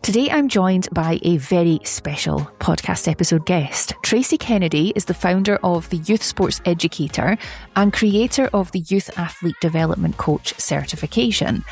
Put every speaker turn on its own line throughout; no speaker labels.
Today I'm joined by a very special podcast episode guest. Tracy Kennedy is the founder of the Youth Sports Educator and creator of the Youth Athlete Development Coach Certification.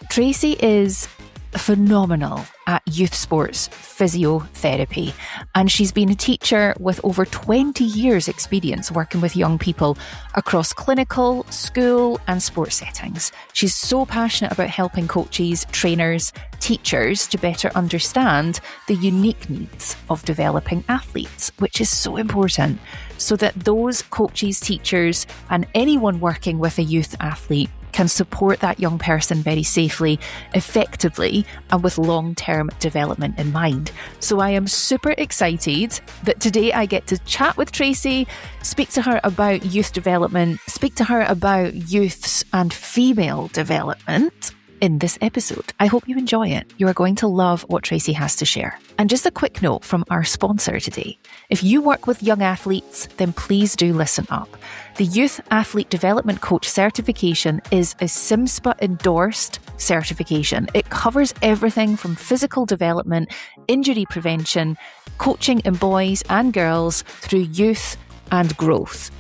Tracy is phenomenal at youth sports physiotherapy, and she's been a teacher with over 20 years experience working with young people across clinical, school and sports settings. She's so passionate about helping coaches, trainers, teachers to better understand the unique needs of developing athletes, which is so important, so that those coaches, teachers and anyone working with a youth athlete can support that young person very safely, effectively, and with long-term development in mind. So I am super excited that today I get to chat with Tracy, speak to her about youth development, speak to her about youths and female development in this episode. I hope you enjoy it. You are going to love what Tracy has to share. And just a quick note from our sponsor today. If you work with young athletes, then please do listen up. The Youth Athlete Development Coach Certification is a SIMSPA endorsed certification. It covers everything from physical development, injury prevention, coaching in boys and girls through youth and growth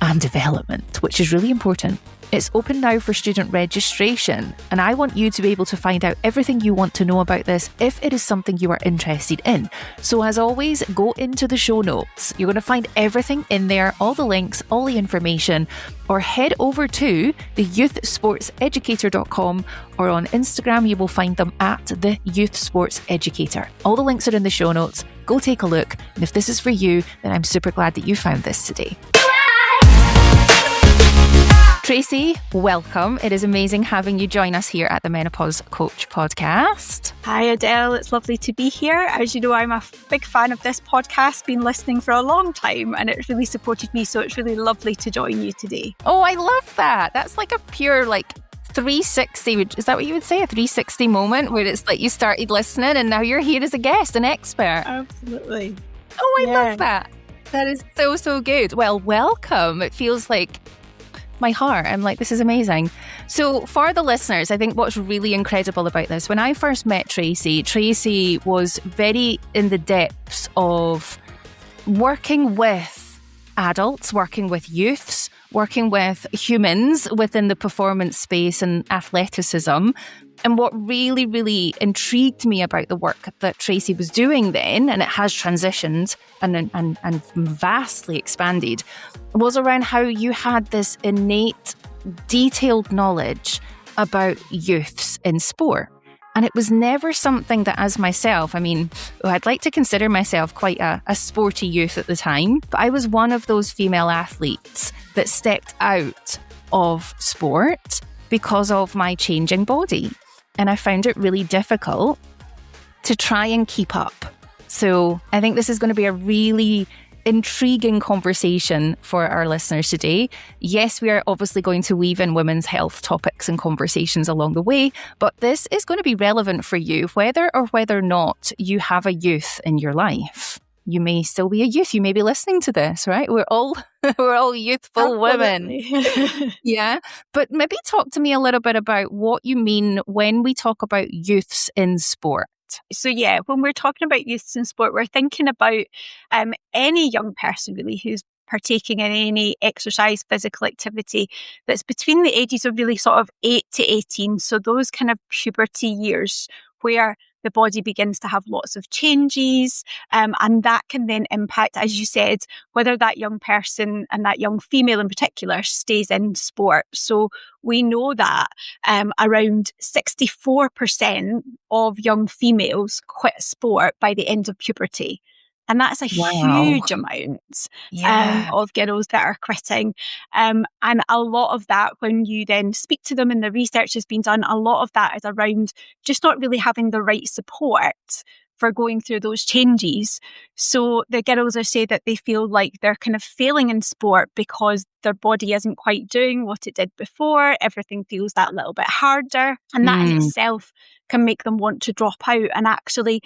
and development, which is really important. It's open now for student registration, and I want you to be able to find out everything you want to know about this if it is something you are interested in. So as always, go into the show notes. You're going to find everything in there, all the links, all the information, or head over to the youthsportseducator.com, or on Instagram you will find them at the Youth Sports Educator. All the links are in the show notes. Go take a look, and if this is for you, then I'm super glad that you found this today. Tracy, welcome. It is amazing having you join us here at the Menopause Coach Podcast.
Hi Adele, it's lovely to be here. As you know, I'm a big fan of this podcast, been listening for a long time, and it's really supported me, so it's really lovely to join you today.
Oh, I love that. That's like a pure 360, is that what you would say? A 360 moment where it's like you started listening and now you're here as a guest, an expert.
Absolutely.
Oh, I love that. That is so good. Well, welcome. It feels like my heart. I'm like, this is amazing. So for the listeners, I think what's really incredible about this, when I first met Tracy was very in the depths of working with adults, working with youths, working with humans within the performance space and athleticism. And what really, really intrigued me about the work that Tracy was doing then, and it has transitioned and vastly expanded, was around how you had this innate, detailed knowledge about youths in sport. And it was never something that, as myself, I'd like to consider myself quite a sporty youth at the time, but I was one of those female athletes that stepped out of sport because of my changing body. And I found it really difficult to try and keep up. So I think this is going to be a really intriguing conversation for our listeners today. Yes, we are obviously going to weave in women's health topics and conversations along the way, but this is going to be relevant for you, whether or not you have a youth in your life. You may still be a youth. You may be listening to this, right? We're all youthful women. Yeah. But maybe talk to me a little bit about what you mean when we talk about youths in sport.
So yeah, when we're talking about youths in sport, we're thinking about any young person really who's partaking in any exercise, physical activity that's between the ages of really sort of 8 to 18. So those kind of puberty years where the body begins to have lots of changes, and that can then impact, as you said, whether that young person and that young female in particular stays in sport. So we know that around 64% of young females quit sport by the end of puberty. And that's a huge amount of girls that are quitting. And a lot of that, when you then speak to them and the research has been done, a lot of that is around just not really having the right support for going through those changes. So the girls are saying that they feel like they're kind of failing in sport because their body isn't quite doing what it did before. Everything feels that little bit harder. And that in itself can make them want to drop out. And actually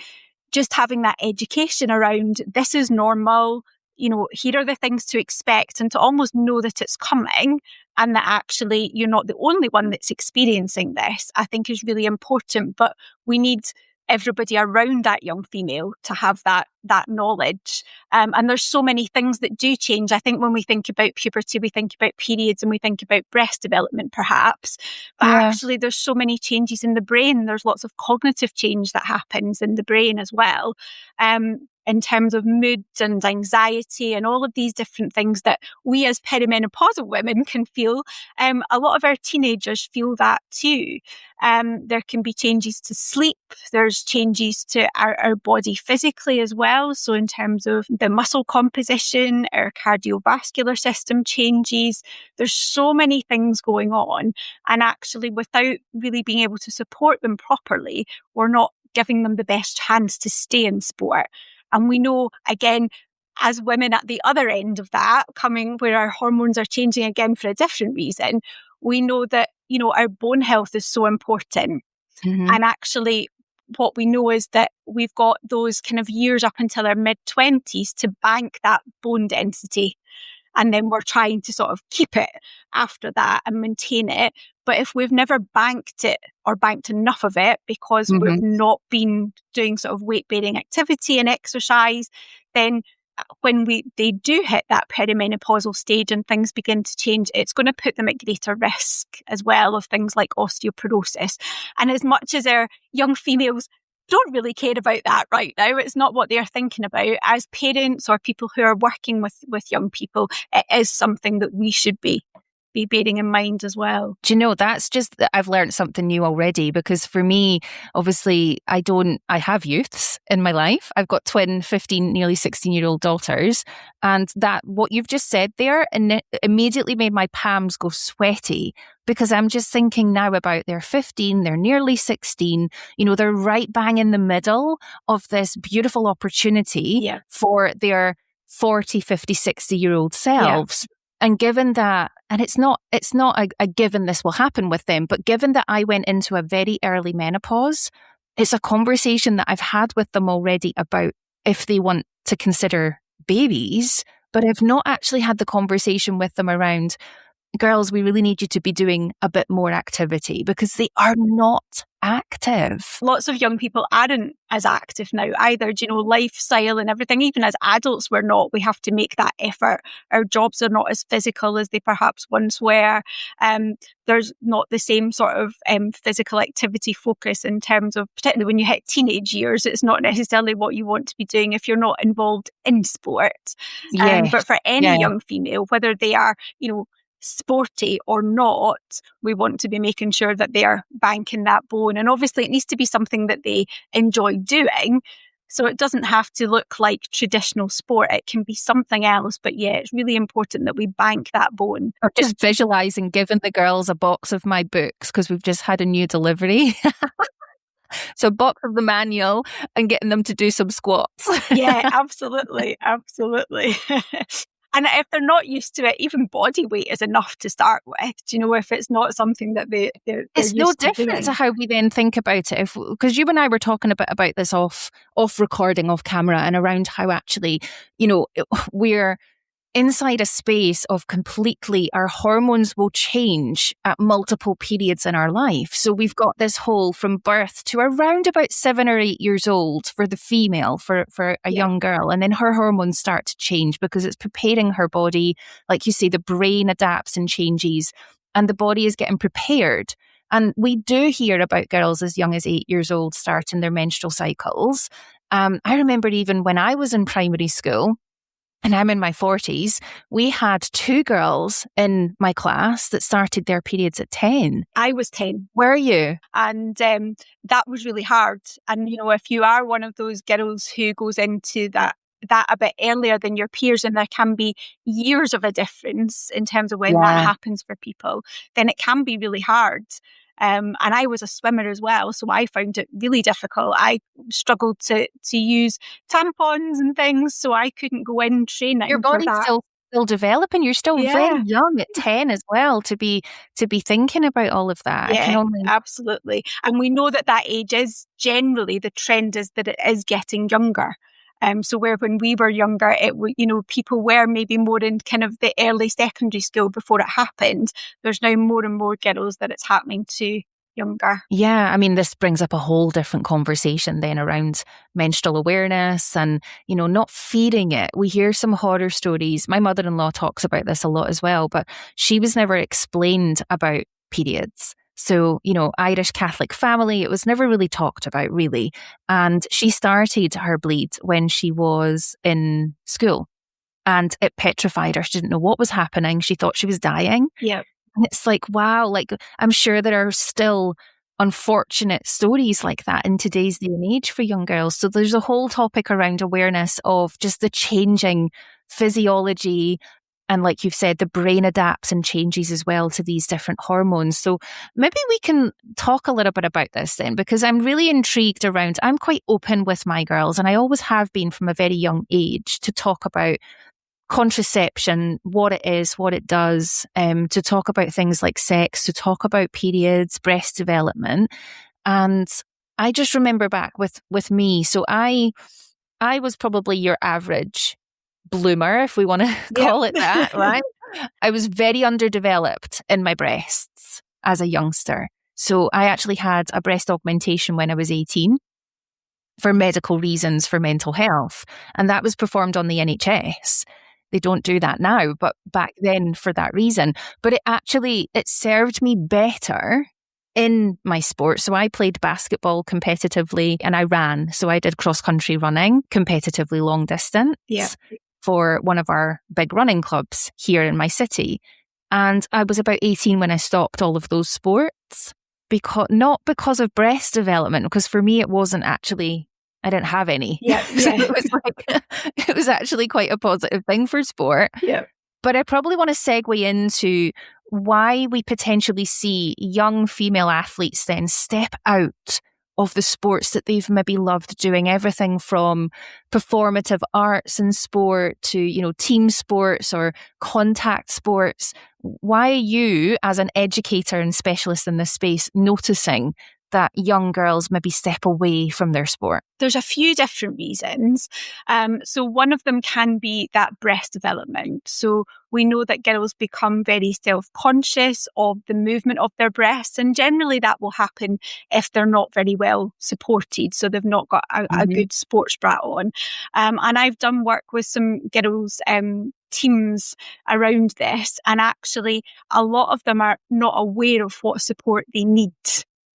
just having that education around this is normal, you know, here are the things to expect, and to almost know that it's coming and that actually you're not the only one that's experiencing this, I think is really important. But we need everybody around that young female to have that knowledge. And there's so many things that do change. I think when we think about puberty, we think about periods and we think about breast development perhaps, but actually there's so many changes in the brain. There's lots of cognitive change that happens in the brain as well. In terms of mood and anxiety and all of these different things that we as perimenopausal women can feel. A lot of our teenagers feel that too. There can be changes to sleep. There's changes to our body physically as well. So in terms of the muscle composition, our cardiovascular system changes. There's so many things going on. And actually, without really being able to support them properly, we're not giving them the best chance to stay in sport. And we know, again, as women at the other end of that, coming where our hormones are changing again for a different reason, we know that, our bone health is so important. Mm-hmm. And actually, what we know is that we've got those kind of years up until our mid-20s to bank that bone density. And then we're trying to sort of keep it after that and maintain it. But if we've never banked it or banked enough of it because we've not been doing sort of weight-bearing activity and exercise, then when they do hit that perimenopausal stage and things begin to change, it's going to put them at greater risk as well of things like osteoporosis. And as much as our young females don't really care about that right now, it's not what they're thinking about. As parents or people who are working with young people, it is something that we should be bearing in mind as well.
Do you know, that's just, I've learned something new already, because for me, obviously, I have youths in my life. I've got twin 15, nearly 16-year-old daughters. And that, what you've just said there, immediately made my palms go sweaty, because I'm just thinking now about they're 15, they're nearly 16, they're right bang in the middle of this beautiful opportunity for their 40, 50, 60-year-old selves. Yeah. And given that, and it's not a given this will happen with them, but given that I went into a very early menopause, it's a conversation that I've had with them already about if they want to consider babies, but I've not actually had the conversation with them around, girls, we really need you to be doing a bit more activity, because they are not active.
Lots of young people aren't as active now either. Lifestyle and everything, even as adults, we're not. We have to make that effort. Our jobs are not as physical as they perhaps once were. There's not the same sort of physical activity focus in terms of, particularly when you hit teenage years, it's not necessarily what you want to be doing if you're not involved in sport. But for any young female, whether they are, sporty or not, we want to be making sure that they are banking that bone. And obviously it needs to be something that they enjoy doing. So it doesn't have to look like traditional sport. It can be something else. But it's really important that we bank that bone.
Or just visualising giving the girls a box of my books, because we've just had a new delivery. So box of the manual and getting them to do some squats.
Yeah, absolutely. Absolutely. And if they're not used to it, even body weight is enough to start with. If it's not something that they're
it's no different to how we then think about it. Because you and I were talking about this off recording, off camera, and around how actually, we're inside a space of completely, our hormones will change at multiple periods in our life. So we've got this whole from birth to around about 7 or 8 years old for the female, for a young girl. And then her hormones start to change because it's preparing her body. Like you say, the brain adapts and changes and the body is getting prepared. And we do hear about girls as young as 8 years old starting their menstrual cycles. I remember even when I was in primary school, and I'm in my 40s, we had 2 girls in my class that started their periods at 10.
I was 10.
Were you?
And that was really hard. And, if you are one of those girls who goes into that a bit earlier than your peers, and there can be years of a difference in terms of when that happens for people, then it can be really hard. And I was a swimmer as well, so I found it really difficult. I struggled to use tampons and things, so I couldn't go in training.
Your body's still developing. You're still very young at 10 as well to be thinking about all of that.
Yeah, absolutely. And we know that age is generally, the trend is that it is getting younger. So where when we were younger, people were maybe more in kind of the early secondary school before it happened. There's now more and more girls that it's happening to younger.
Yeah, I mean, this brings up a whole different conversation then around menstrual awareness and, not feeding it. We hear some horror stories. My mother-in-law talks about this a lot as well, but she was never explained about periods. So, Irish Catholic family, it was never really talked about, really. And she started her bleed when she was in school, and it petrified her. She didn't know what was happening. She thought she was dying.
Yeah.
And it's like, wow, like I'm sure there are still unfortunate stories like that in today's day and age for young girls. So there's a whole topic around awareness of just the changing physiology. And like you've said, the brain adapts and changes as well to these different hormones. So maybe we can talk a little bit about this then, because I'm really intrigued around, I'm quite open with my girls, and I always have been from a very young age, to talk about contraception, what it is, what it does, to talk about things like sex, to talk about periods, breast development. And I just remember back with me. So I was probably your average bloomer, if we want to call it that, right? I was very underdeveloped in my breasts as a youngster. So I actually had a breast augmentation when I was 18 for medical reasons, for mental health. And that was performed on the NHS. They don't do that now, but back then for that reason. But it served me better in my sport. So I played basketball competitively and I ran. So I did cross-country running competitively, long distance, for one of our big running clubs here in my city. And I was about 18 when I stopped all of those sports, not because of breast development, because for me it wasn't actually, I didn't have any. So it was actually quite a positive thing for sport.
Yeah.
But I probably want to segue into why we potentially see young female athletes then step out of the sports that they've maybe loved doing, everything from performative arts and sport to, team sports or contact sports. Why are you, as an educator and specialist in this space, noticing that young girls maybe step away from their sport?
There's a few different reasons. So one of them can be that breast development. So we know that girls become very self-conscious of the movement of their breasts, and generally that will happen if they're not very well supported. So they've not got a good sports bra on. And I've done work with some girls' teams around this, and actually a lot of them are not aware of what support they need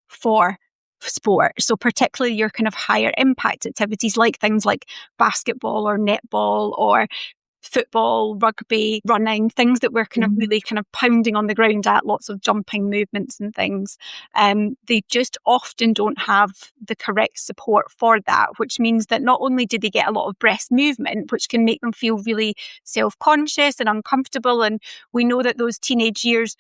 for sport. So particularly your kind of higher impact activities, like things like basketball or netball or football, rugby, running, things that we're kind of really kind of pounding on the ground at, lots of jumping movements and things. They just often don't have the correct support for that, which means that not only do they get a lot of breast movement, which can make them feel really self-conscious and uncomfortable. And we know that those teenage years,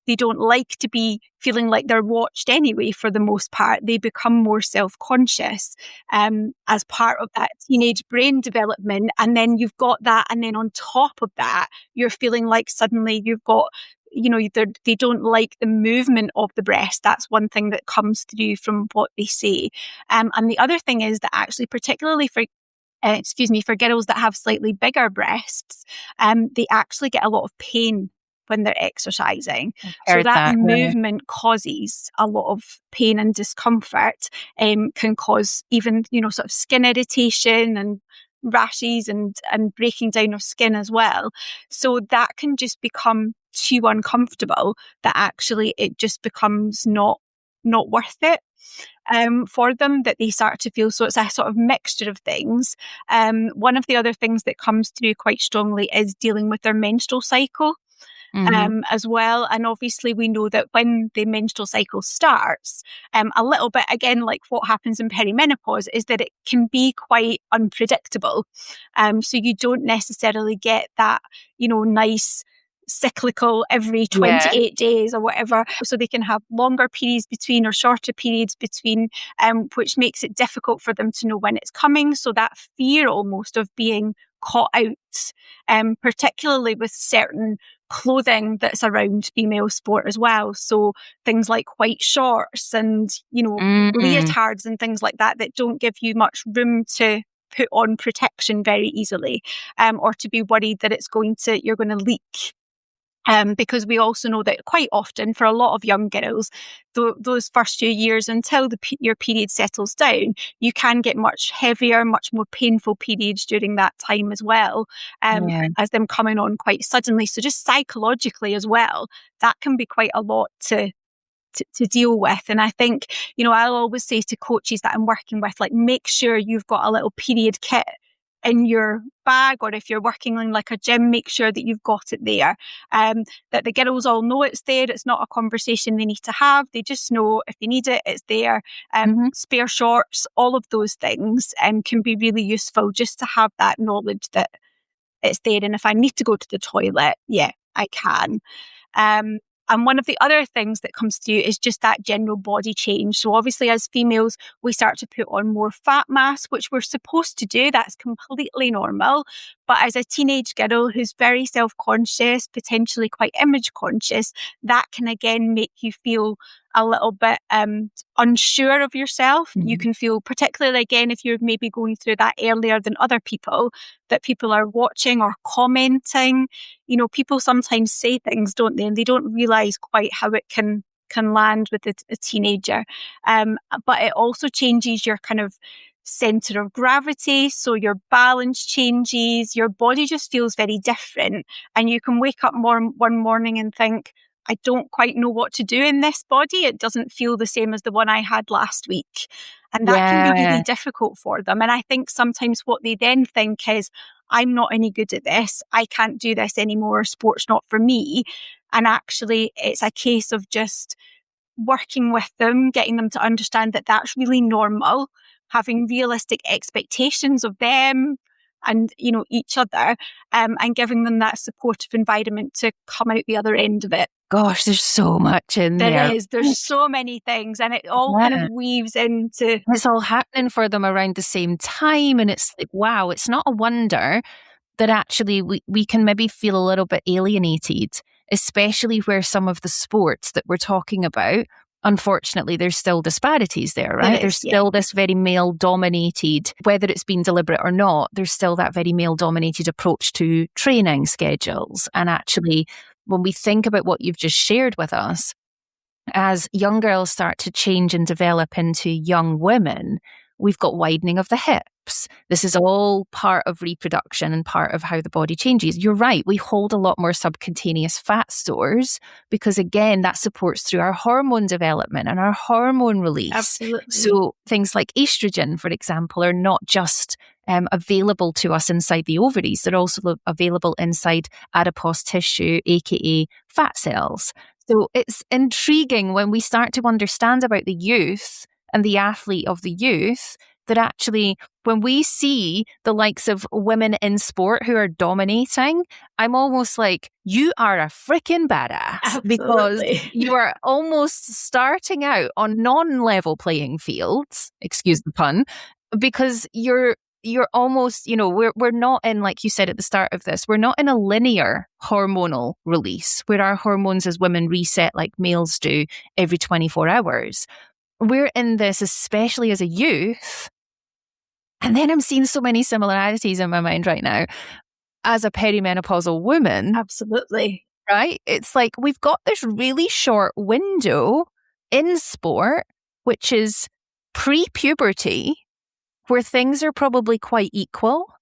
they don't like to be feeling like they're watched anyway, for the most part. They become more self-conscious as part of that teenage brain development. And then you've got that. And then on top of that, you're feeling like suddenly you've got, they don't like the movement of the breast. That's one thing that comes through from what they say. And the other thing is that actually, particularly for girls that have slightly bigger breasts, they actually get a lot of pain when they're exercising. So that movement causes a lot of pain and discomfort, can cause even, sort of skin irritation and rashes and breaking down of skin as well. So that can just become too uncomfortable that actually it just becomes not worth it for them, that they start to feel. So it's a sort of mixture of things. One of the other things that comes through quite strongly is dealing with their menstrual cycle. As well. And obviously we know that when the menstrual cycle starts, a little bit, again, like what happens in perimenopause, is that it can be quite unpredictable. So you don't necessarily get that, nice cyclical every 28 days or whatever. So they can have longer periods between or shorter periods between, which makes it difficult for them to know when it's coming. So that fear almost of being caught out, particularly with certain clothing that's around female sport as well. So things like white shorts and, leotards and things like that don't give you much room to put on protection very easily, or to be worried that you're going to leak Because we also know that quite often for a lot of young girls, those first few years until your period settles down, you can get much heavier, much more painful periods during that time as well, as them coming on quite suddenly. So just psychologically as well, that can be quite a lot to deal with. And I think, I'll always say to coaches that I'm working with, like, make sure you've got a little period kit in your bag, or if you're working in like a gym, make sure that you've got it there, that the girls all know it's there. It's not a conversation they need to have. They just know if they need it, it's there. Spare shorts, all of those things can be really useful, just to have that knowledge that it's there. And if I need to go to the toilet, I can. And one of the other things that comes through is just that general body change. So obviously as females, we start to put on more fat mass, which we're supposed to do. That's completely normal. But as a teenage girl who's very self-conscious, potentially quite image conscious, that can again make you feel a little bit unsure of yourself. You can feel, particularly again, if you're maybe going through that earlier than other people, that people are watching or commenting. People sometimes say things, don't they? And they don't realise quite how it can land with a teenager. But it also changes your kind of centre of gravity. So your balance changes, your body just feels very different. And you can wake up one morning and think, I don't quite know what to do in this body. It doesn't feel the same as the one I had last week. And that can be really difficult for them. And I think sometimes what they then think is, I'm not any good at this. I can't do this anymore. Sport's not for me. And actually, it's a case of just working with them, getting them to understand that that's really normal, having realistic expectations of them and, each other, and giving them that supportive environment to come out the other end of it.
Gosh, there's so much in there.
There's so many things, and it all kind of weaves into...
It's all happening for them around the same time, and it's like, wow, it's not a wonder that actually we can maybe feel a little bit alienated, especially where some of the sports that we're talking about, unfortunately, there's still disparities there, right? There's still this very male-dominated, whether it's been deliberate or not, there's still that very male-dominated approach to training schedules. And actually, when we think about what you've just shared with us, as young girls start to change and develop into young women, we've got widening of the hips. This is all part of reproduction and part of how the body changes. You're right, we hold a lot more subcutaneous fat stores because, again, that supports through our hormone development and our hormone release.
Absolutely.
So things like estrogen, for example, are not just available to us inside the ovaries. They're also available inside adipose tissue, aka fat cells. So it's intriguing when we start to understand about the youth and the athlete of the youth, that actually when we see the likes of women in sport who are dominating, I'm almost like, you are a freaking badass.
Absolutely.
Because you are almost starting out on non-level playing fields, excuse the pun, because you're almost, we're not in, like you said at the start of this, we're not in a linear hormonal release where our hormones as women reset like males do every 24 hours. We're in this, especially as a youth. And then I'm seeing so many similarities in my mind right now as a perimenopausal woman.
Absolutely.
Right? It's like we've got this really short window in sport, which is pre-puberty, where things are probably quite equal.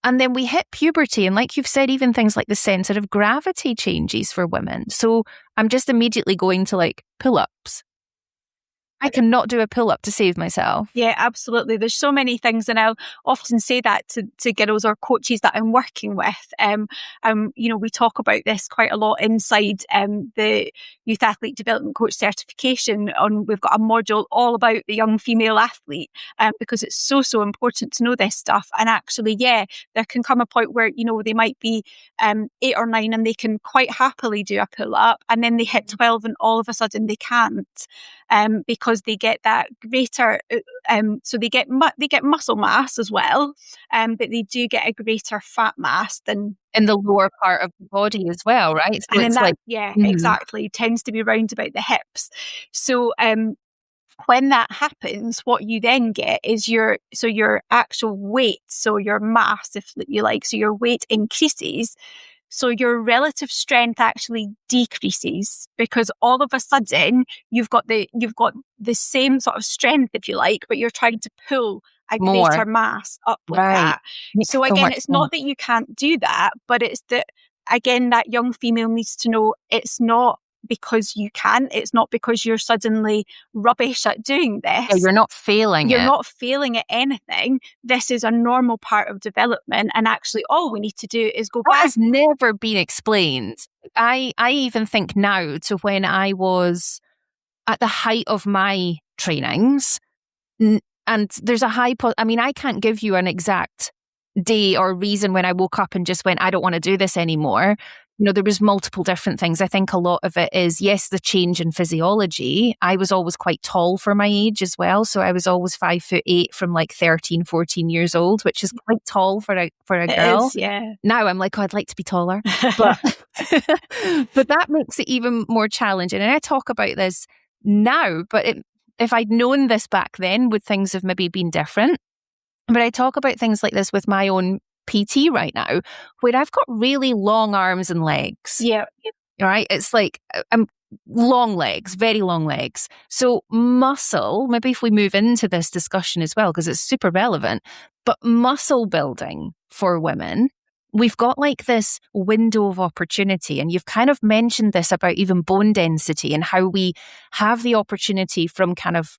And then we hit puberty, and like you've said, even things like the centre of gravity changes for women. So I'm just immediately going to like pull-ups. I cannot do a pull-up to save myself.
Yeah, absolutely. There's so many things, and I'll often say that to girls or coaches that I'm working with. We talk about this quite a lot inside the Youth Athlete Development Coach Certification. We've got a module all about the young female athlete, because it's so important to know this stuff. And actually, there can come a point where they might be 8 or 9 and they can quite happily do a pull-up, and then they hit 12 and all of a sudden they can't. Because they get that greater, so they get muscle mass as well, but they do get a greater fat mass than
in the lower part of the body as well, right? So
and
it's
that,
like,
exactly, tends to be round about the hips. So when that happens, what you then get is your actual weight, so your mass, if you like, so your weight increases. So your relative strength actually decreases because all of a sudden you've got the same sort of strength, if you like, but you're trying to pull a greater mass up with that.
Makes
So
so
again,
much
it's not that you can't do that, but it's that, again, that young female needs to know it's not because you can't. It's not because you're suddenly rubbish at doing this.
Yeah, you're not failing
You're not failing at anything. This is a normal part of development. And actually, all we need to do is go back.
That has never been explained. I even think now to when I was at the height of my trainings, and there's a high... I can't give you an exact day or reason when I woke up and just went, I don't want to do this anymore. There was multiple different things. I think a lot of it is, yes, the change in physiology. I was always quite tall for my age as well. So I was always 5'8" from like 13, 14 years old, which is quite tall for a girl.
It is, yeah.
Now I'm like, I'd like to be taller. But, but that makes it even more challenging. And I talk about this now, but if I'd known this back then, would things have maybe been different? But I talk about things like this with my own PT right now, where I've got really long arms and legs.
Yeah.
Right? It's like long legs, very long legs. So muscle, maybe if we move into this discussion as well, because it's super relevant, but muscle building for women, we've got like this window of opportunity. And you've kind of mentioned this about even bone density and how we have the opportunity from kind of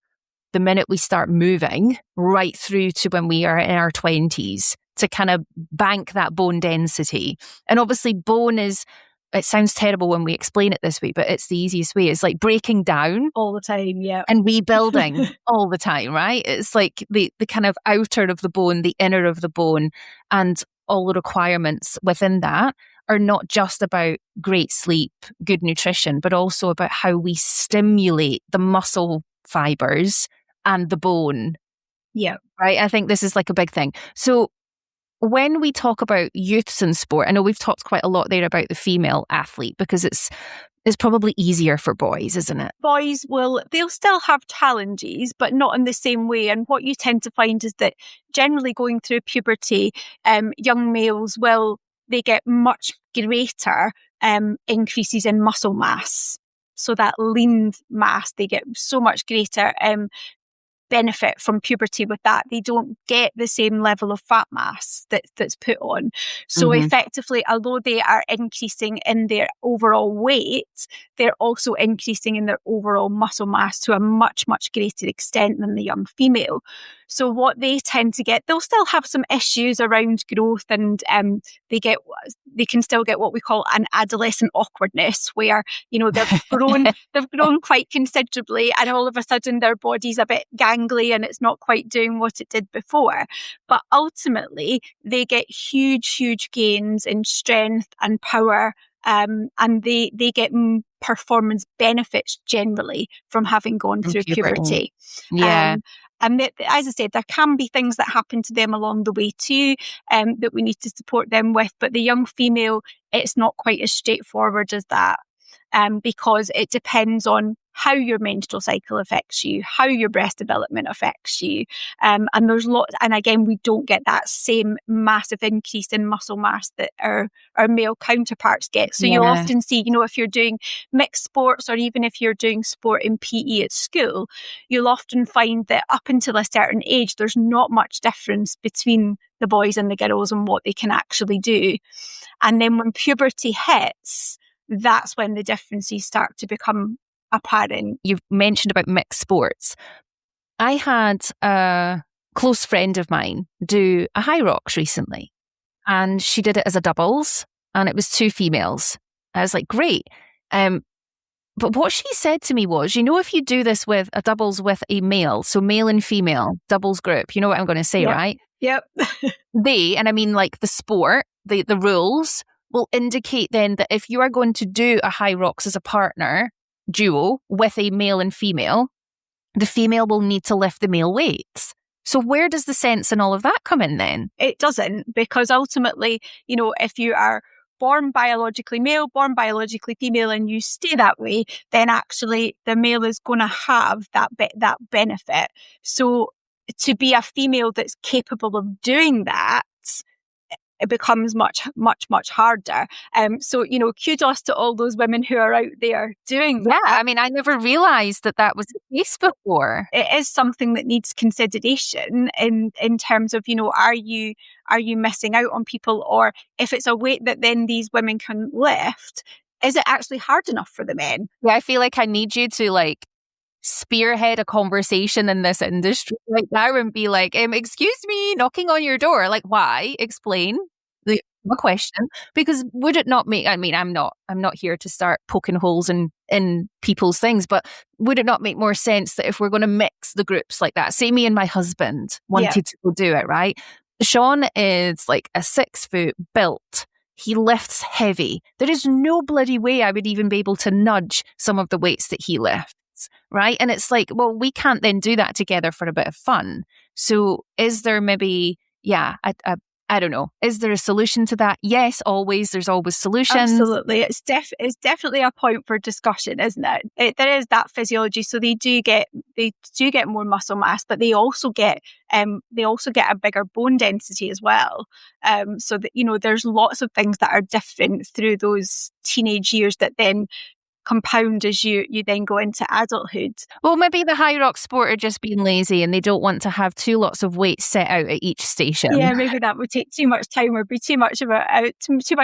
the minute we start moving right through to when we are in our 20s to kind of bank that bone density. And obviously bone is, it sounds terrible when we explain it this way, but it's the easiest way. It's like breaking down
all the time, yeah,
and rebuilding all the time, right? It's like the kind of outer of the bone, the inner of the bone, and all the requirements within that are not just about great sleep, good nutrition, but also about how we stimulate the muscle fibers and the bone.
Yeah.
Right? I think this is like a big thing. So when we talk about youths in sport, I know we've talked quite a lot there about the female athlete because it's probably easier for boys, isn't it?
Boys they'll still have challenges, but not in the same way. And what you tend to find is that generally going through puberty, young males they get much greater increases in muscle mass. So that lean mass, they get so much greater benefit from puberty with that. They don't get the same level of fat mass that's put on. So effectively, although they are increasing in their overall weight, they're also increasing in their overall muscle mass to a much, much greater extent than the young female. So what they tend to get, they'll still have some issues around growth, and they can still get what we call an adolescent awkwardness, where they've grown quite considerably, and all of a sudden their body's a bit gangly and it's not quite doing what it did before. But ultimately, they get huge gains in strength and power, and they get performance benefits generally from having gone through puberty.
Yeah.
And as I said, there can be things that happen to them along the way too, that we need to support them with. But the young female, it's not quite as straightforward as that, because it depends on how your menstrual cycle affects you, how your breast development affects you. And there's lots, and again, we don't get that same massive increase in muscle mass that our male counterparts get. So you'll often see, if you're doing mixed sports, or even if you're doing sport in PE at school, you'll often find that up until a certain age, there's not much difference between the boys and the girls and what they can actually do. And then when puberty hits, that's when the differences start to become apparent.
You've mentioned about mixed sports. I had a close friend of mine do a high rocks recently, and she did it as a doubles, and it was 2 females. I was like, great. But what she said to me was, if you do this with a doubles with a male, so male and female doubles group, you know what I'm going to say, right?
Yep.
And I mean like the sport, the rules will indicate then that if you are going to do a high rocks as a partner duo with a male and female, the female will need to lift the male weights. So where does the sense and all of that come in then? It
doesn't, because ultimately, if you are born biologically male, born biologically female, and you stay that way, then actually the male is going to have that benefit. So to be a female that's capable of doing that, it becomes much, much, much harder. So, kudos to all those women who are out there doing that.
Yeah, I mean, I never realised that was the case before.
It is something that needs consideration in terms of, are you missing out on people? Or if it's a weight that then these women can lift, is it actually hard enough for the men?
Yeah, I feel like I need you to spearhead a conversation in this industry right now and be like, excuse me, knocking on your door. Like, why? Explain the question. Because would it not make, I mean, I'm not here to start poking holes in people's things, but would it not make more sense that if we're going to mix the groups like that, say me and my husband wanted to go do it, right? Sean is like a 6 foot built. He lifts heavy. There is no bloody way I would even be able to nudge some of the weights that he lifts. Right. And it's like, well, we can't then do that together for a bit of fun. So is there maybe, I don't know. Is there a solution to that? Yes, always. There's always solutions.
Absolutely. It's definitely a point for discussion, isn't it? There is that physiology. So they do get more muscle mass, but they also get a bigger bone density as well. So that, there's lots of things that are different through those teenage years that then compound as you then go into adulthood.
Well, maybe the high rock sport are just being lazy and they don't want to have too lots of weights set out at each station.
Yeah, maybe that would take too much time or be too much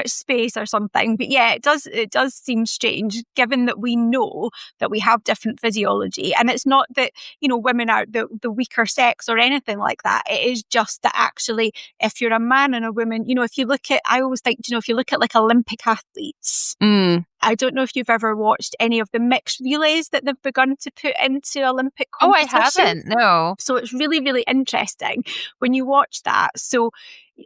space or something. But yeah, it does seem strange given that we know that we have different physiology, and it's not that women are the weaker sex or anything like that. It is just that actually, if you're a man and a woman, if you look at, I always think, if you look at like Olympic athletes. I don't know if you've ever watched any of the mixed relays that they've begun to put into Olympic competition.
Oh, I haven't, no.
So it's really, really interesting when you watch that. So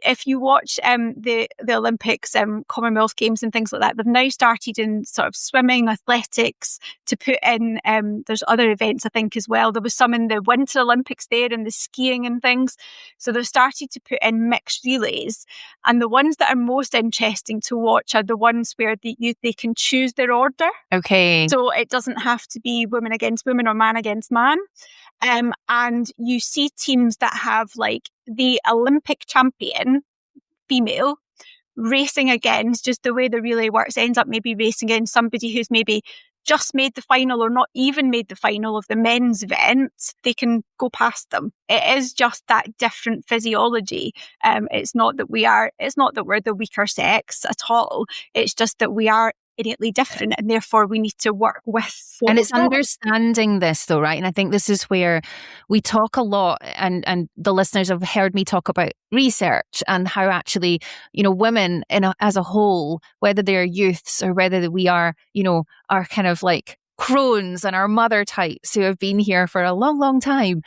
if you watch the Olympics, Commonwealth Games and things like that, they've now started in sort of swimming, athletics to put in, there's other events I think as well. There was some in the Winter Olympics there and the skiing and things. So they've started to put in mixed relays. And the ones that are most interesting to watch are the ones where they can choose their order.
Okay.
So it doesn't have to be women against women or man against man. And you see teams that have like the Olympic champion female racing against, just the way the relay works, ends up maybe racing against somebody who's maybe just made the final or not even made the final of the men's event. They can go past them. It is just that different physiology. It's not that we're the weaker sex at all. It's just that we are innately different, and therefore we need to work with.
And it's understanding this though, right? And I think this is where we talk a lot, and the listeners have heard me talk about research and how actually, women as a whole, whether they're youths or whether we are, are kind of like crones and our mother types who have been here for a long, long time.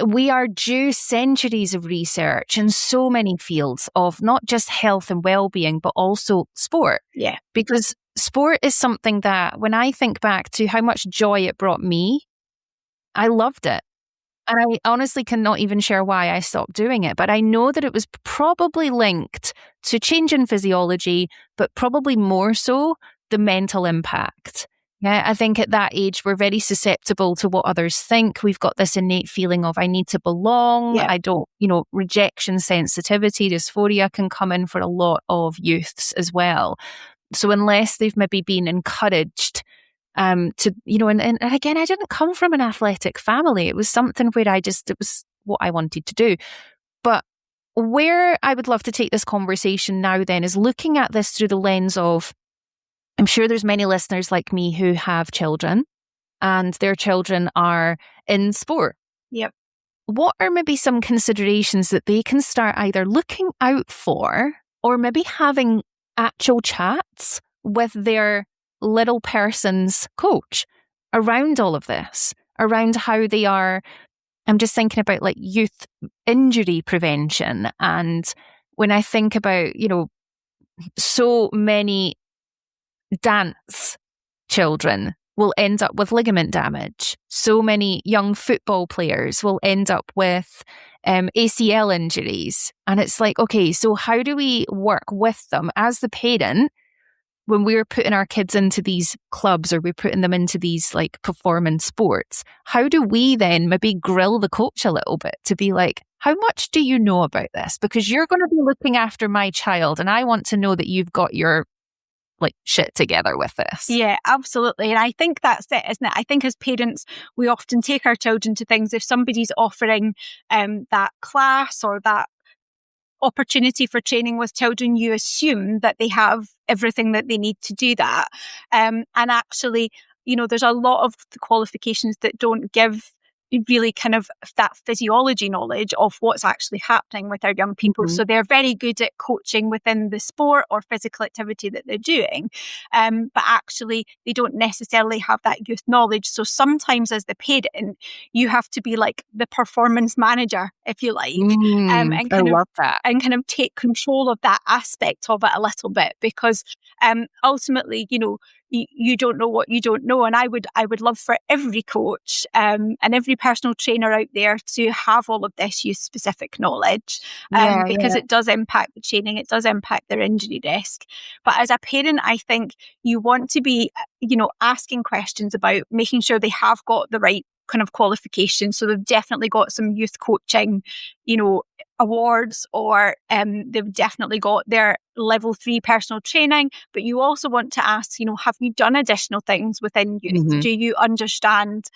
We are due centuries of research in so many fields of not just health and well-being, but also sport.
Yeah.
Because sport is something that when I think back to how much joy it brought me, I loved it. And I honestly cannot even share why I stopped doing it. But I know that it was probably linked to change in physiology, but probably more so the mental impact. Yeah, I think at that age, we're very susceptible to what others think. We've got this innate feeling of I need to belong.
Yeah.
I don't, rejection sensitivity, dysphoria can come in for a lot of youths as well. So unless they've maybe been encouraged to, and again, I didn't come from an athletic family. It was something where it was what I wanted to do. But where I would love to take this conversation now then is looking at this through the lens of, I'm sure there's many listeners like me who have children and their children are in sport.
Yep.
What are maybe some considerations that they can start either looking out for or maybe having actual chats with their little person's coach around all of this, around how they are? I'm just thinking about like youth injury prevention. And when I think about, so many dance children will end up with ligament damage. So many young football players will end up with ACL injuries. And it's like, okay, so how do we work with them as the parent when we're putting our kids into these clubs or we're putting them into these like performance sports, how do we then maybe grill the coach a little bit to be like, how much do you know about this? Because you're going to be looking after my child and I want to know that you've got your like shit together with this.
Yeah, absolutely. And I think that's it, isn't it? I think as parents, we often take our children to things. If somebody's offering that class or that opportunity for training with children, you assume that they have everything that they need to do that. And actually, there's a lot of the qualifications that don't give really kind of that physiology knowledge of what's actually happening with our young people.
Mm-hmm.
So they're very good at coaching within the sport or physical activity that they're doing. But actually, they don't necessarily have that youth knowledge. So sometimes as the parent, you have to be like the performance manager, if you like,
I love that.
And kind of take control of that aspect of it a little bit, because ultimately, you don't know what you don't know. And I would love for every coach and every personal trainer out there to have all of this youth specific knowledge, because it does impact the training, it does impact their injury risk. But as a parent, I think you want to be, asking questions about making sure they have got the right kind of qualifications. So they've definitely got some youth coaching, awards, or they've definitely got their level 3 personal training. But you also want to ask, have you done additional things within youth?
Mm-hmm.
Do you understand?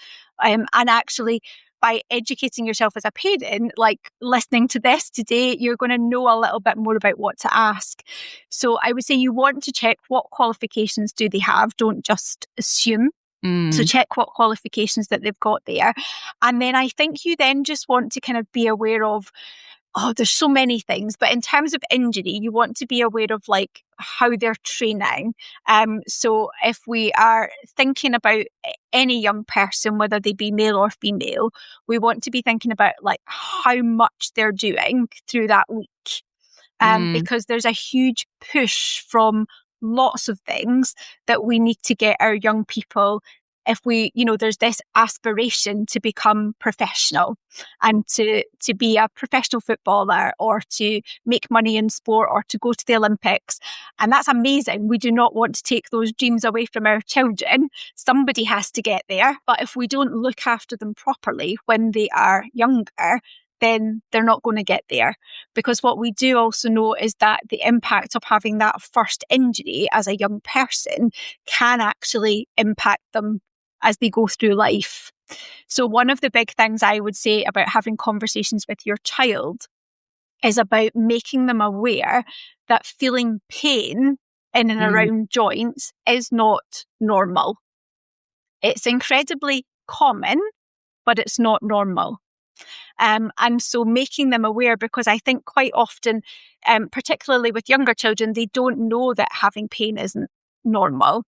And actually, by educating yourself as a parent, like listening to this today, you're going to know a little bit more about what to ask. So I would say you want to check what qualifications do they have. Don't just assume. So check what qualifications that they've got there. And then I think you then just want to kind of be aware of, there's so many things, but in terms of injury, you want to be aware of like how they're training. So if we are thinking about any young person, whether they be male or female, we want to be thinking about like how much they're doing through that week. Because there's a huge push from lots of things that we need to get our young people, if we, there's this aspiration to become professional and to be a professional footballer or to make money in sport or to go to the Olympics. And that's amazing. We do not want to take those dreams away from our children. Somebody has to get there. But if we don't look after them properly when they are younger, then they're not going to get there. Because what we do also know is that the impact of having that first injury as a young person can actually impact them as they go through life. So one of the big things I would say about having conversations with your child is about making them aware that feeling pain in and around joints is not normal. It's incredibly common, but it's not normal. And so making them aware, because I think quite often, particularly with younger children, they don't know that having pain isn't normal.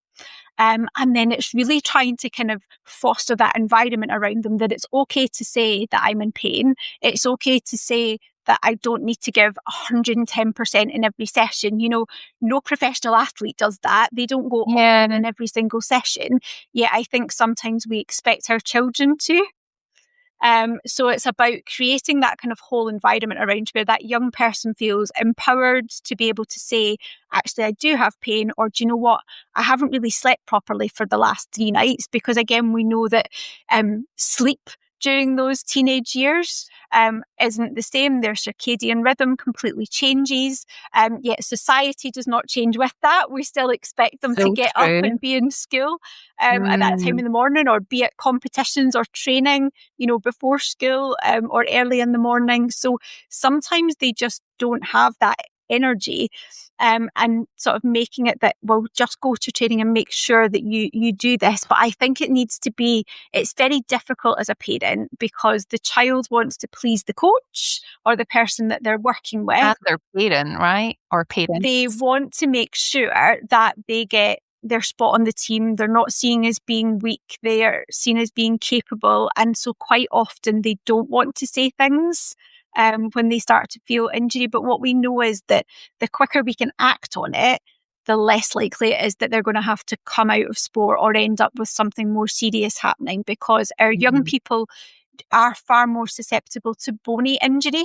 And then it's really trying to kind of foster that environment around them, that it's okay to say that I'm in pain. It's okay to say that I don't need to give 110% in every session. No professional athlete does that. They don't go on in every single session. Yet I think sometimes we expect our children to. So it's about creating that kind of whole environment around where that young person feels empowered to be able to say, actually, I do have pain, or do you know what? I haven't really slept properly for the last 3 nights, because again, we know that sleep during those teenage years isn't the same. Their circadian rhythm completely changes. Yet society does not change with that. We still expect them to get up and be in school at that time in the morning, or be at competitions or training, before school or early in the morning. So sometimes they just don't have that energy, and sort of making it that, well, just go to training and make sure that you do this. But I think it's very difficult as a parent, because the child wants to please the coach or the person that they're working with.
And their parent, right? Or parents.
They want to make sure that they get their spot on the team. They're not seen as being weak. They are seen as being capable. And so quite often they don't want to say things when they start to feel injury. But what we know is that the quicker we can act on it, the less likely it is that they're going to have to come out of sport or end up with something more serious happening, because our young people are far more susceptible to bony injury.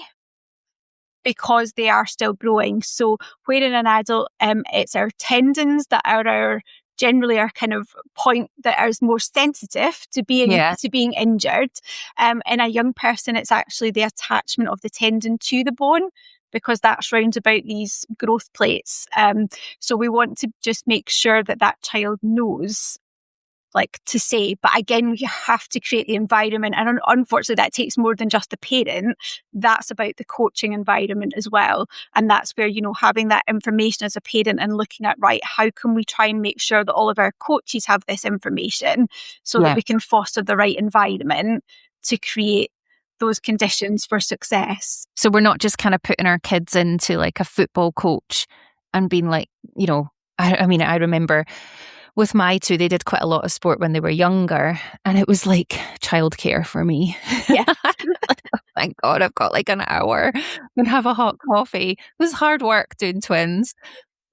because they are still growing. So where in an adult, it's our tendons that are generally our kind of point that is more sensitive to being injured. In a young person, it's actually the attachment of the tendon to the bone, because that's round about these growth plates. So we want to just make sure that that child knows, like, to say, but again, we have to create the environment. And unfortunately, that takes more than just the parent. That's about the coaching environment as well. And that's where, having that information as a parent and looking at, right, how can we try and make sure that all of our coaches have this information so that we can foster the right environment to create those conditions for success.
So we're not just kind of putting our kids into like a football coach and being like, I mean, I remember with my two, they did quite a lot of sport when they were younger, and it was like childcare for me.
Yeah.
Thank God I've got like an hour and have a hot coffee. It was hard work doing twins.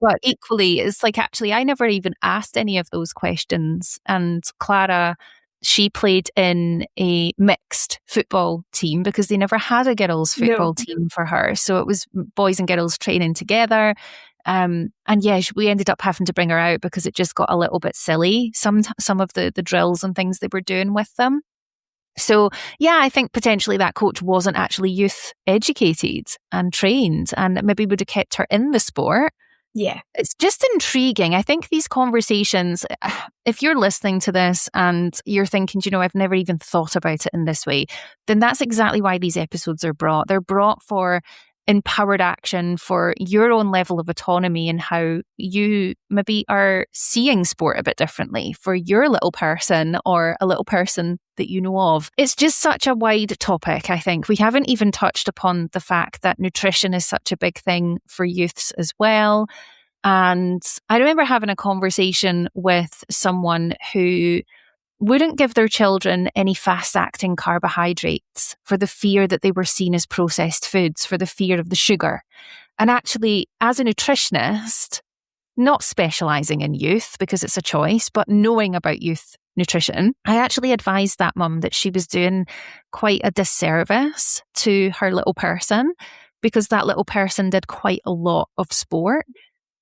But equally, it's like, actually, I never even asked any of those questions. And Clara, she played in a mixed football team because they never had a girls' football team for her. So it was boys and girls training together. And yeah, we ended up having to bring her out because it just got a little bit silly, some of the drills and things they were doing with them. So yeah, I think potentially that coach wasn't actually youth educated and trained, and maybe would have kept her in the sport.
Yeah.
It's just intriguing. I think these conversations, if you're listening to this and you're thinking, I've never even thought about it in this way, then that's exactly why these episodes are brought. They're brought for empowered action, for your own level of autonomy and how you maybe are seeing sport a bit differently for your little person or a little person that you know of. It's just such a wide topic, I think. We haven't even touched upon the fact that nutrition is such a big thing for youths as well. And I remember having a conversation with someone who wouldn't give their children any fast-acting carbohydrates for the fear that they were seen as processed foods, for the fear of the sugar. And actually, as a nutritionist, not specialising in youth because it's a choice, but knowing about youth nutrition, I actually advised that mum that she was doing quite a disservice to her little person, because that little person did quite a lot of sport,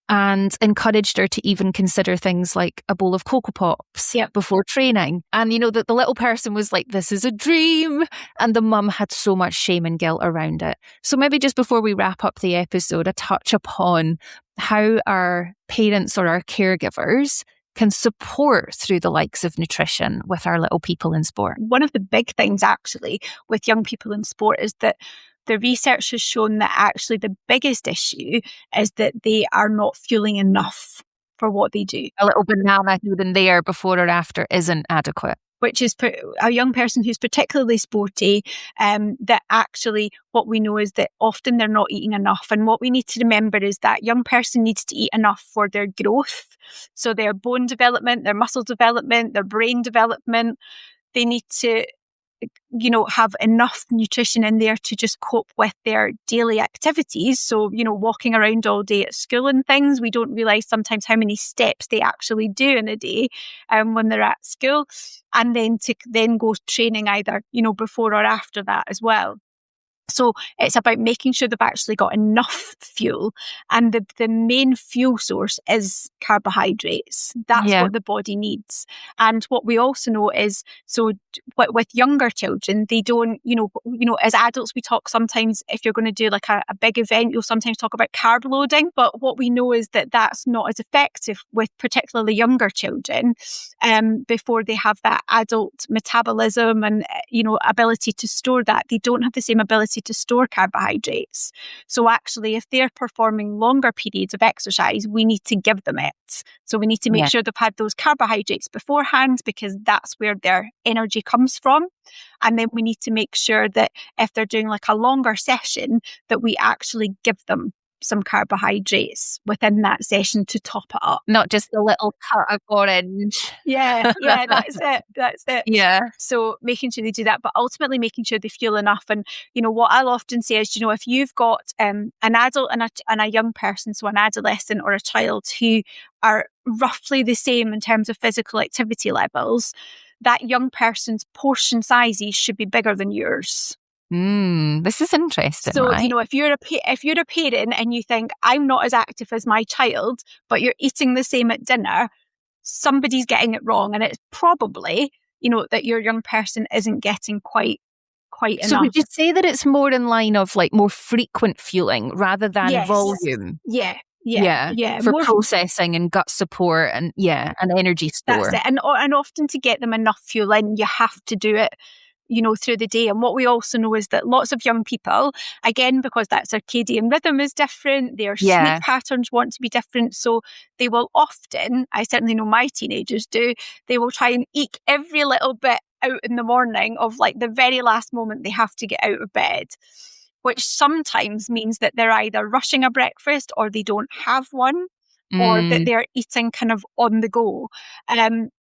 and encouraged her to even consider things like a bowl of Cocoa Pops before training. And, the little person was like, this is a dream. And the mum had so much shame and guilt around it. So maybe just before we wrap up the episode, a touch upon how our parents or our caregivers can support through the likes of nutrition with our little people in sport.
One of the big things actually with young people in sport is that the research has shown that actually the biggest issue is that they are not fueling enough for what they do.
A little banana here and there before or after isn't adequate.
Which is a young person who's particularly sporty, that actually what we know is that often they're not eating enough. And what we need to remember is that young person needs to eat enough for their growth. So their bone development, their muscle development, their brain development. They need to have enough nutrition in there to just cope with their daily activities. So, walking around all day at school and things, we don't realise sometimes how many steps they actually do in a day when they're at school. And then to go training either, before or after that as well. So it's about making sure they've actually got enough fuel, and the main fuel source is carbohydrates. That's what the body needs. And what we also know is, so with younger children, they don't, as adults, we talk sometimes, if you're going to do like a big event, you'll sometimes talk about carb loading. But what we know is that that's not as effective with particularly younger children before they have that adult metabolism and, ability to store that. They don't have the same ability to store carbohydrates. So actually, if they're performing longer periods of exercise, we need to give them it. So we need to make sure they've had those carbohydrates beforehand, because that's where their energy comes from. And then we need to make sure that if they're doing like a longer session, that we actually give them some carbohydrates within that session to top it up.
Not just a little cut of orange.
Yeah, that's it.
Yeah.
So making sure they do that, but ultimately making sure they fuel enough. And, what I'll often say is, if you've got an adult and a young person, so an adolescent or a child who are roughly the same in terms of physical activity levels, that young person's portion sizes should be bigger than yours.
This is interesting,
So,
right?
if you're a parent and you think, I'm not as active as my child, but you're eating the same at dinner, somebody's getting it wrong. And it's probably, that your young person isn't getting quite
So
enough.
would you say that it's more in line of like more frequent fueling rather than
Yes.
volume?
Yeah.
For
More
processing and gut support and energy store.
That's it. And often to get them enough fuel in, you have to do it, through the day. And what we also know is that lots of young people, again, because that circadian rhythm is different, their sleep patterns want to be different. So they will often, I certainly know my teenagers do, they will try and eke every little bit out in the morning of like the very last moment they have to get out of bed, which sometimes means that they're either rushing a breakfast or they don't have one, or that they're eating kind of on the go. And,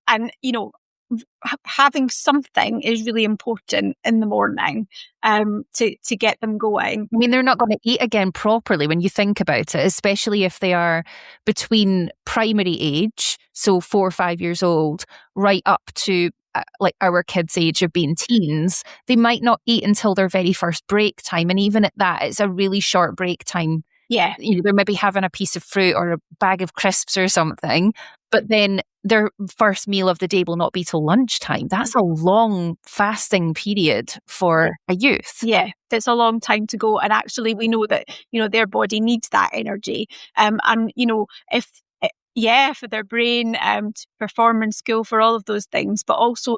having something is really important in the morning to get them going.
I mean, they're not going to eat again properly when you think about it, especially if they are between primary age, so 4 or 5 years old, right up to like our kids' age of being teens. They might not eat until their very first break time. And even at that, it's a really short break time.
Yeah.
They're maybe having a piece of fruit or a bag of crisps or something, but then their first meal of the day will not be till lunchtime. That's a long fasting period for a youth.
Yeah, it's a long time to go. And actually, we know that, their body needs that energy. And, for their brain, to perform in school, for all of those things, but also,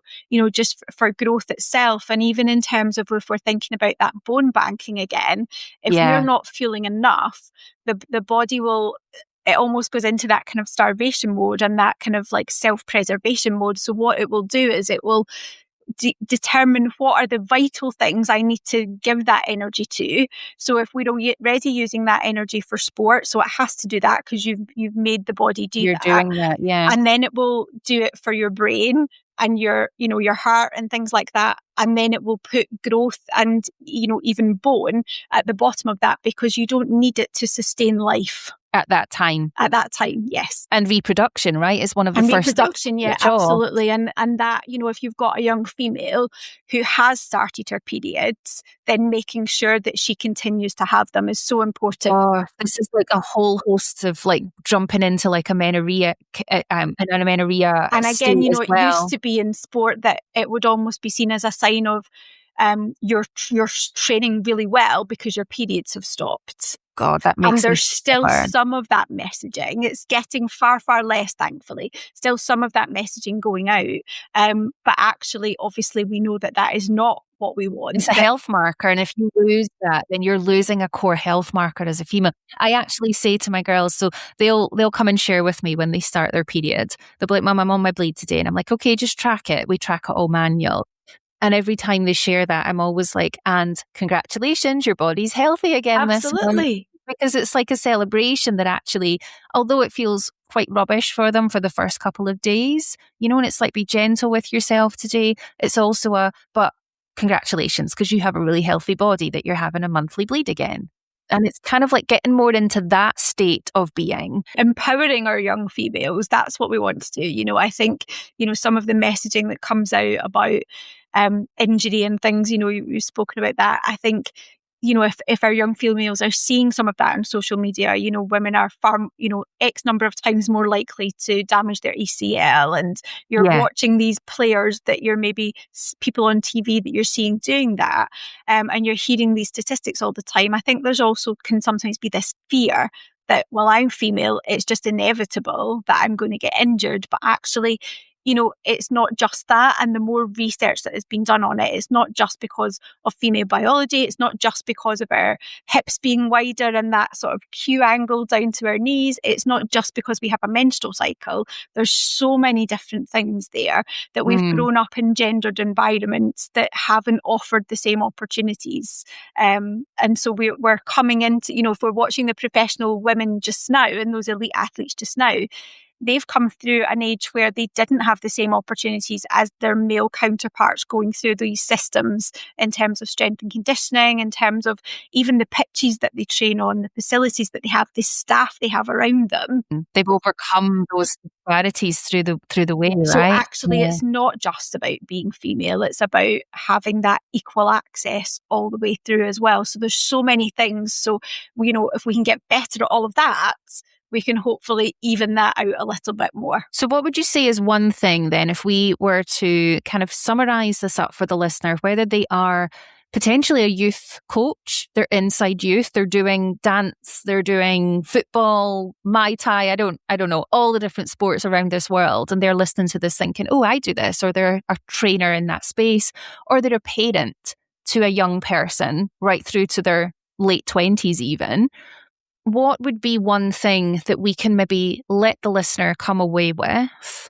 just for growth itself. And even in terms of if we're thinking about that bone banking again, if we're not fueling enough, the body will, it almost goes into that kind of starvation mode and that kind of like self-preservation mode. So what it will do is it will determine what are the vital things I need to give that energy to. So if we're already using that energy for sport, so it has to do that because you've made the body do
You're
that.
doing that, yeah.
And then it will do it for your brain and your heart and things like that. And then it will put growth and, even bone at the bottom of that because you don't need it to sustain life.
At that time,
yes.
And reproduction, right, is one of the first.
Reproduction, yeah, absolutely. And that, if you've got a young female who has started her periods, then making sure that she continues to have them is so important.
Oh, this is like a whole host of like jumping into like amenorrhea, and amenorrhea.
And again,
it
used to be in sport that it would almost be seen as a sign of you're training really well because your periods have stopped.
God, that makes
and there's still some of that messaging. It's getting far, far less, thankfully. Still some of that messaging going out. But actually, obviously, we know that is not what we want.
It's a health marker. And if you lose that, then you're losing a core health marker as a female. I actually say to my girls, so they'll come and share with me when they start their period. They'll be like, Mum, I'm on my bleed today. And I'm like, okay, just track it. We track it all manual. And every time they share that, I'm always like, and congratulations, your body's healthy again.
Absolutely.
Because it's like a celebration that actually, although it feels quite rubbish for them for the first couple of days, and it's like, be gentle with yourself today. It's also but congratulations, because you have a really healthy body that you're having a monthly bleed again. And it's kind of like getting more into that state of being.
Empowering our young females, that's what we want to do. I think, some of the messaging that comes out about injury and things, you've spoken about that. I think, if our young females are seeing some of that on social media, women are far, X number of times more likely to damage their ACL, and you're watching these players that you're maybe people on TV that you're seeing doing that, and you're hearing these statistics all the time. I think there's also can sometimes be this fear that, well, I'm female, it's just inevitable that I'm going to get injured, but actually, it's not just that. And the more research that has been done on it, it's not just because of female biology. It's not just because of our hips being wider and that sort of Q angle down to our knees. It's not just because we have a menstrual cycle. There's so many different things there that we've grown up in gendered environments that haven't offered the same opportunities. And so we're coming into, if we're watching the professional women just now and those elite athletes just now, they've come through an age where they didn't have the same opportunities as their male counterparts going through these systems in terms of strength and conditioning, in terms of even the pitches that they train on, the facilities that they have, the staff they have around them.
They've overcome those disparities through the way, right?
So actually, it's not just about being female, it's about having that equal access all the way through as well. So there's so many things. So, if we can get better at all of that, we can hopefully even that out a little bit more.
So what would you say is one thing then, if we were to kind of summarize this up for the listener, whether they are potentially a youth coach, they're inside youth, they're doing dance, they're doing football, Muay Thai, I don't know, all the different sports around this world, and they're listening to this thinking, oh, I do this, or they're a trainer in that space, or they're a parent to a young person right through to their late 20s even. What would be one thing that we can maybe let the listener come away with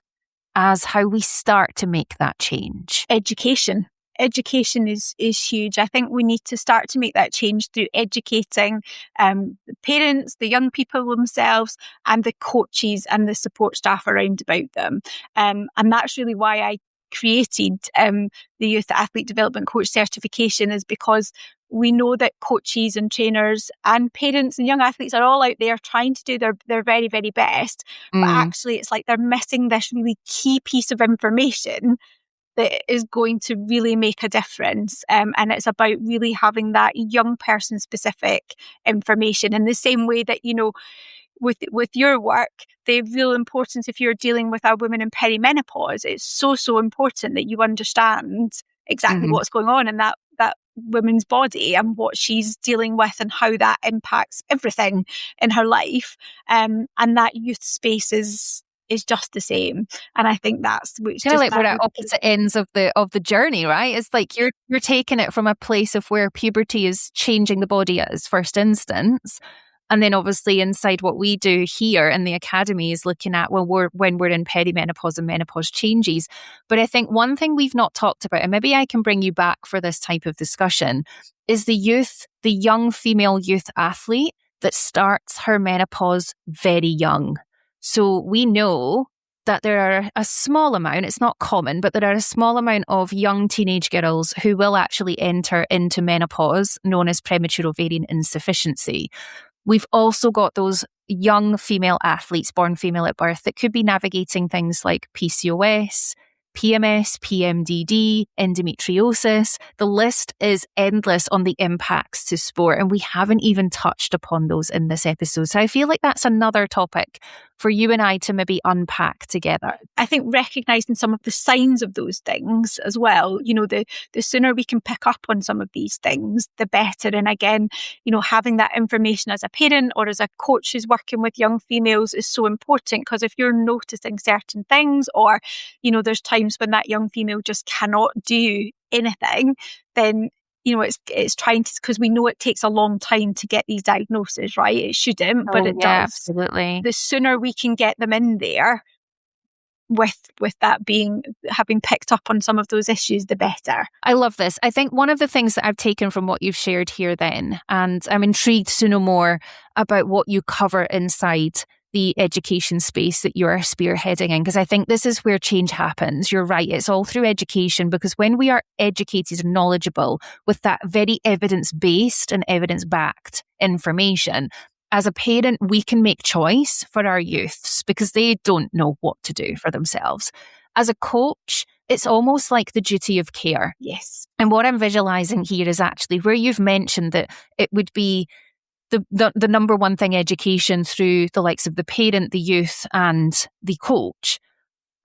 as how we start to make that change?
Education. Education is huge. I think we need to start to make that change through educating the parents, the young people themselves, and the coaches and the support staff around about them. And that's really why I created the Youth Athlete Development Coach Certification, is because we know that coaches and trainers and parents and young athletes are all out there trying to do their very, very best. But actually, it's like they're missing this really key piece of information that is going to really make a difference. And it's about really having that young person specific information in the same way that, with your work, the real importance if you're dealing with a woman in perimenopause, it's so important that you understand exactly what's going on in that woman's body and what she's dealing with and how that impacts everything in her life. And that youth space is just the same. And I think that's which
kind of like we're at opposite ends of the journey, right? It's like you're taking it from a place of where puberty is changing the body at its first instance. And then obviously inside what we do here in the academy is looking at when we're in perimenopause and menopause changes. But I think one thing we've not talked about, and maybe I can bring you back for this type of discussion, is the young female youth athlete that starts her menopause very young. So we know that there are a small amount, it's not common, but there are a small amount of young teenage girls who will actually enter into menopause, known as premature ovarian insufficiency. We've also got those young female athletes born female at birth that could be navigating things like PCOS, PMS, PMDD, endometriosis. The list is endless on the impacts to sport, and we haven't even touched upon those in this episode. So I feel like that's another topic for you and I to maybe unpack together.
I think recognising some of the signs of those things as well, the sooner we can pick up on some of these things, the better. And again, having that information as a parent or as a coach who's working with young females is so important, because if you're noticing certain things or, there's times when that young female just cannot do anything, then it's trying to, because we know it takes a long time to get these diagnoses, right? It shouldn't, but it does.
Absolutely.
The sooner we can get them in there with that having picked up on some of those issues, the better.
I love this. I think one of the things that I've taken from what you've shared here then, and I'm intrigued to know more about what you cover inside the education space that you're spearheading in, because I think this is where change happens. You're right. It's all through education, because when we are educated and knowledgeable with that very evidence-based and evidence-backed information, as a parent, we can make choice for our youths because they don't know what to do for themselves. As a coach, it's almost like the duty of care.
Yes.
And what I'm visualizing here is actually where you've mentioned that it would be the number one thing, education through the likes of the parent, the youth, and the coach.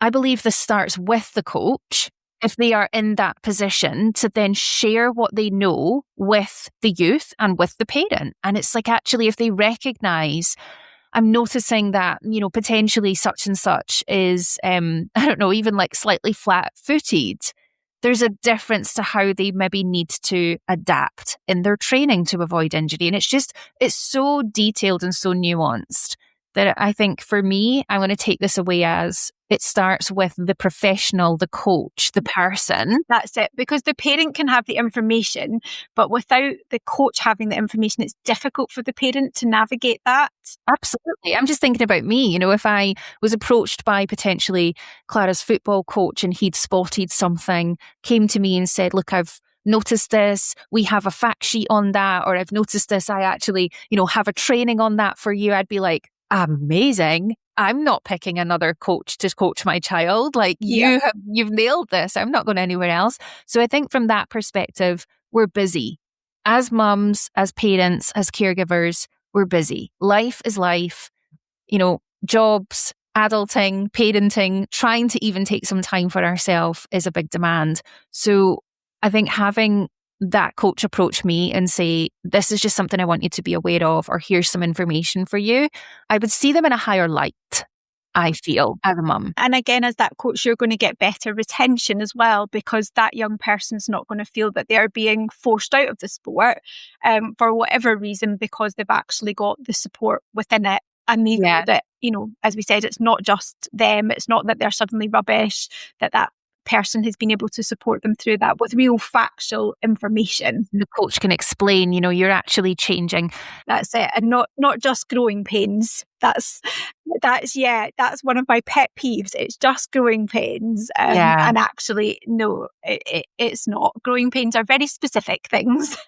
I believe this starts with the coach, if they are in that position to then share what they know with the youth and with the parent. And it's like, actually, if they recognize, I'm noticing that, potentially such and such is, even like slightly flat-footed, there's a difference to how they maybe need to adapt in their training to avoid injury. And it's so detailed and so nuanced that I think for me, I'm going to take this away as it starts with the professional, the coach, the person.
That's it. Because the parent can have the information, but without the coach having the information, it's difficult for the parent to navigate that.
Absolutely. I'm just thinking about me. You know, if I was approached by potentially Clara's football coach and he'd spotted something, came to me and said, look, I've noticed this, we have a fact sheet on that, or I've noticed this, I actually, have a training on that for you. I'd be like, amazing. I'm not picking another coach to coach my child. Like you've nailed this. I'm not going anywhere else. So I think from that perspective, we're busy. As mums, as parents, as caregivers, we're busy. Life is life, jobs, adulting, parenting, trying to even take some time for ourselves is a big demand. So I think having that coach approach me and say, this is just something I want you to be aware of, or here's some information for you, I would see them in a higher light, I feel, as a mum.
And again, as that coach, you're going to get better retention as well, because that young person's not going to feel that they're being forced out of the sport for whatever reason, because they've actually got the support within it. And they know that, as we said, it's not just them. It's not that they're suddenly rubbish, that person has been able to support them through that with real factual information.
The coach can explain, you're actually changing.
That's it. And not just growing pains. That's one of my pet peeves. It's just growing pains. And actually, no, it's not. Growing pains are very specific things,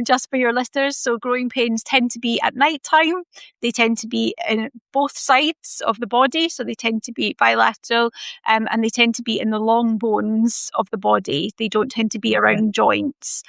just for your listeners. So growing pains tend to be at night time. They tend to be in both sides of the body. So they tend to be bilateral, and they tend to be in the long bones of the body. They don't tend to be around joints.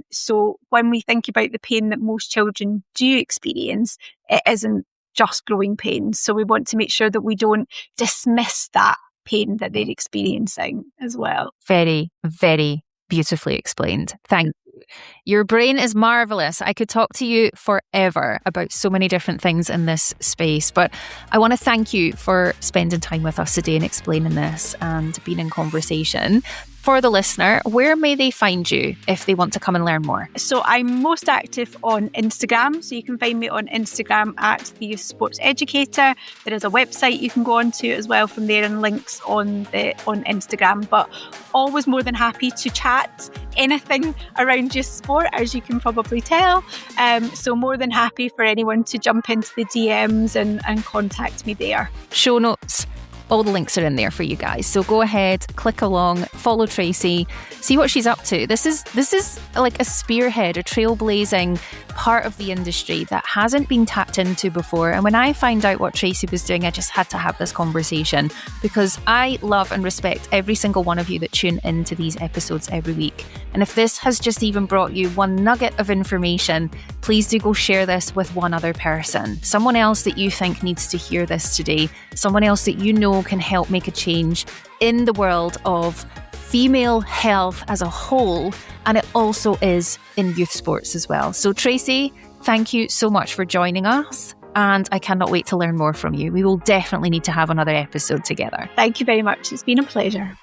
So when we think about the pain that most children do experience, it isn't just growing pains. So we want to make sure that we don't dismiss that pain that they're experiencing as well.
Very, very beautifully explained. Thank you. Your brain is marvelous. I could talk to you forever about so many different things in this space, but I want to thank you for spending time with us today and explaining this and being in conversation. For the listener, where may they find you if they want to come and learn more?
So I'm most active on Instagram. So you can find me on Instagram at the Youth Sports Educator. There is a website you can go on to as well from there, and links on Instagram. But always more than happy to chat anything around youth sport, as you can probably tell. So more than happy for anyone to jump into the DMs and contact me there.
Show notes. All the links are in there for you guys. So go ahead, click along, follow Tracy, see what she's up to. This is like a spearhead, a trailblazing part of the industry that hasn't been tapped into before. And when I found out what Tracy was doing, I just had to have this conversation, because I love and respect every single one of you that tune into these episodes every week. And if this has just even brought you one nugget of information, please do go share this with one other person. Someone else that you think needs to hear this today. Someone else that you know can help make a change in the world of female health as a whole, and it also is in youth sports as well. So Tracy, thank you so much for joining us, and I cannot wait to learn more from you. We will definitely need to have another episode together.
Thank you very much. It's been a pleasure.